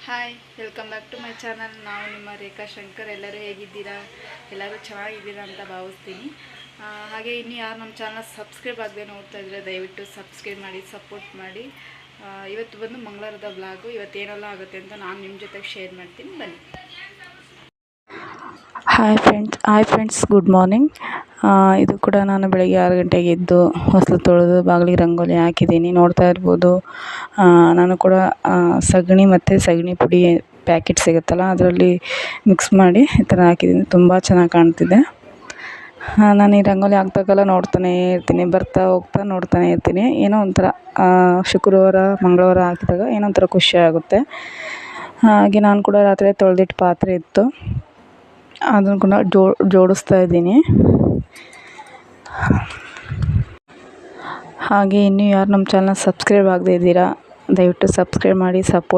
Hi, welcome back to my channel. ನಾವು ನಿಮ್ಮ ರೇಖಾ ಶಂಕರ್. ಎಲ್ಲರೂ ಹೇಗಿದ್ದೀರಾ? ಎಲ್ಲರೂ ಚೆನ್ನಾಗಿದ್ದೀರಾ ಅಂತ ಭಾವಿಸ್ತೀನಿ. ಹಾಗೆ ಇನ್ನು ಯಾರು ನಮ್ಮ ಚಾನಲ್ ಸಬ್ಸ್ಕ್ರೈಬ್ ಆಗದೆ ನೋಡ್ತಾ ಇದ್ದರೆ ದಯವಿಟ್ಟು ಸಬ್ಸ್ಕ್ರೈಬ್ ಮಾಡಿ, ಸಪೋರ್ಟ್ ಮಾಡಿ. ಇವತ್ತು ಬಂದು ಮಂಗಳವಾರದ ಬ್ಲಾಗು. ಇವತ್ತೇನೆಲ್ಲ ಆಗುತ್ತೆ ಅಂತ ನಾನು ನಿಮ್ಮ ಜೊತೆಗೆ ಶೇರ್ ಮಾಡ್ತೀನಿ, ಬನ್ನಿ. Hi friends, good morning. ಇದು ಕೂಡ ನಾನು ಬೆಳಗ್ಗೆ 6 ಗಂಟೆಗೆ ಎದ್ದು ಹೊಸಲು ತೊಳೆದು ಬಾಗಿಲಿಗೆ ರಂಗೋಲಿ ಹಾಕಿದ್ದೀನಿ. ನೋಡ್ತಾ ಇರ್ಬೋದು. ನಾನು ಕೂಡ ಸಗಣಿ ಮತ್ತು ಸಗಣಿ ಪುಡಿ ಪ್ಯಾಕೆಟ್ ಸಿಗುತ್ತಲ್ಲ, ಅದರಲ್ಲಿ ಮಿಕ್ಸ್ ಮಾಡಿ ಈ ಥರ ಹಾಕಿದ್ದೀನಿ. ತುಂಬ ಚೆನ್ನಾಗಿ ಕಾಣ್ತಿದೆ. ನಾನು ಈ ರಂಗೋಲಿ ಹಾಕ್ದಾಗೆಲ್ಲ ನೋಡ್ತಾನೇ ಇರ್ತೀನಿ, ಬರ್ತಾ ಹೋಗ್ತಾ ನೋಡ್ತಾನೇ ಇರ್ತೀನಿ. ಏನೋ ಒಂಥರ ಶುಕ್ರವಾರ ಮಂಗಳವಾರ ಹಾಕಿದಾಗ ಏನೋ ಒಂಥರ ಖುಷಿ ಆಗುತ್ತೆ. ಹಾಗೆ ನಾನು ಕೂಡ ರಾತ್ರಿ ತೊಳೆದಿಟ್ಟು ಪಾತ್ರೆ ಇತ್ತು, ಅದನ್ನು ಕೂಡ ಜೋಡಿಸ್ತಾ ಇದ್ದೀನಿ. ಹಾಗೆ ಇನ್ನೂ ಯಾರು ನಮ್ಮ ಚಾನಲ್ ಸಬ್ಸ್ಕ್ರೈಬ್ ಆಗದೇ ಇದ್ದೀರಾ ದಯವಿಟ್ಟು ಸಬ್ಸ್ಕ್ರೈಬ್ ಮಾಡಿ, ಸಪೋರ್ಟ್